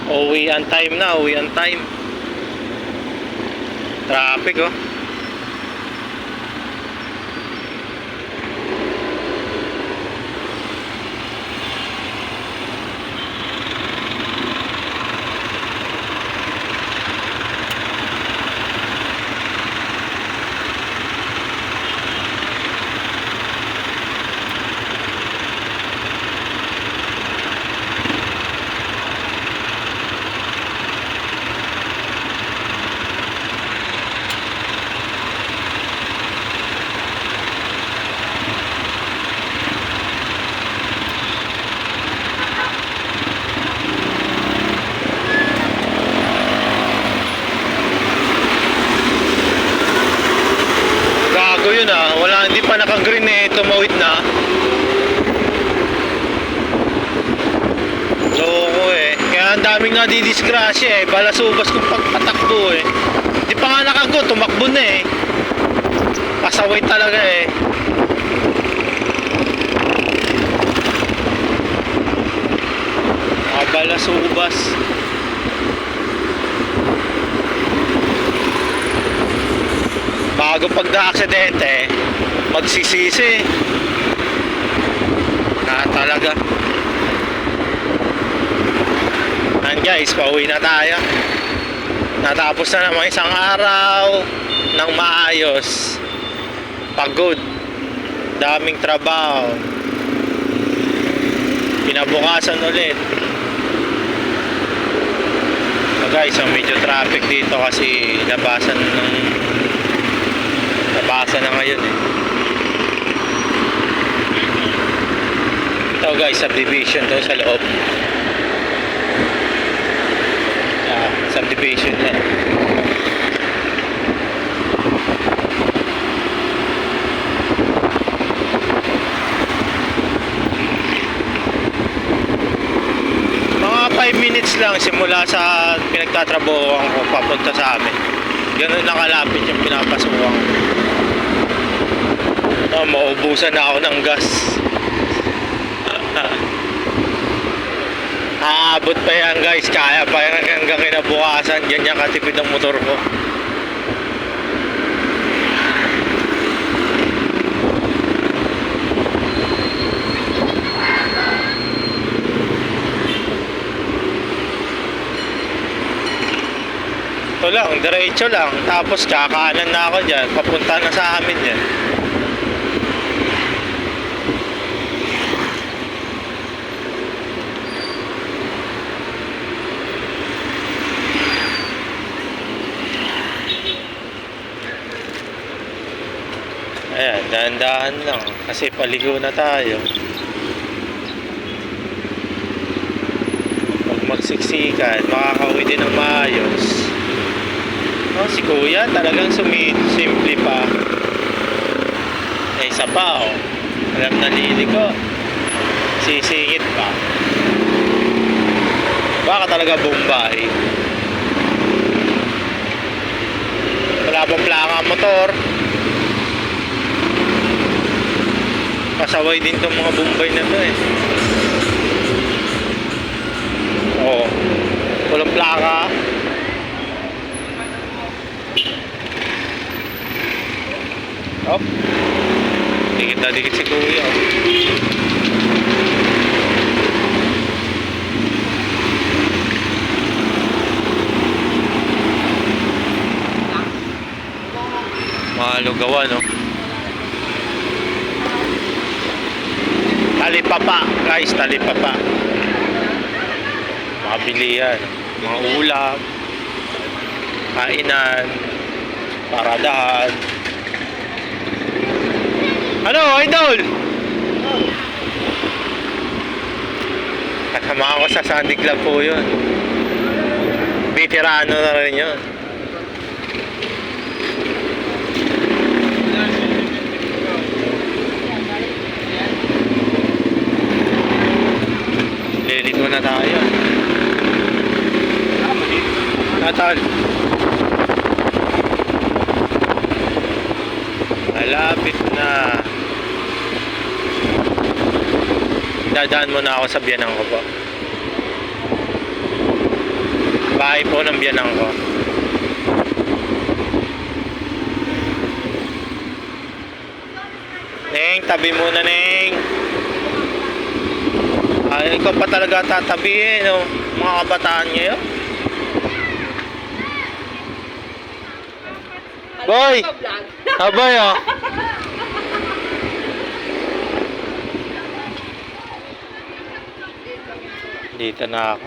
Uwi on time na, uwi on time. Traffic oh. Yun wala, hindi pa naka-green eh, tumawid na. Loko eh. Kaya ang daming nadidisgrasya eh, balasubas kung pagpatakbo eh. Hindi pa nga nakago, tumakbo na eh. Pasaway talaga eh. Balasubas. Bago pag na-aksidente, magsisisi. Talaga. And guys, pauwi na tayo. Natapos na naman isang araw ng maayos. Pagod. Daming trabaho. Pinabukasan ulit. So guys, medyo traffic dito kasi nabasa na ngayon eh. Ito guys, subdivision to sa loob. Subdivision na. Mga 5 minutes lang simula sa pinagtatrabahoan ko papunta sa amin. Ganun lang kalapit yung pinapasukan ko. Maubusan na ako ng gas. Aabot pa yan guys, kaya pa yan hanggang kinabukasan. Ganyan katipid ang motor ko. Ito lang, diretso lang. Tapos kakanan na ako dyan, papunta na sa amin yan. Ayan, dahan-dahan lang kasi paligo na tayo. Pag magsiksikan, makakauwi din ng maayos. Si kuya talagang simple pa. Isa pa alam na liliko. Sisingit pa. Baka talaga Bombay. Wala pang plaka ang motor. Pasaway din tong mga Bombay na to eh. Walang plaka. Dikit na dikit si kuya Malugawan talipapa guys, talipapa. Makabili yan, mga ulam, kainan, paradahan. Ano, idol? Kasama ako sa Sunday Club po yun. Veterano na rin yun. Lilit mo na tayo. Natal. Malapit na. Dadaan mo na ako sa biyanan ko po. Bahay po ng biyanang ko. Neng, tabi muna, Neng. Ay, ikaw pa talaga tatabihin, no? Mga kabataan ngayon. Boy! Abay, oh. Dito na ako.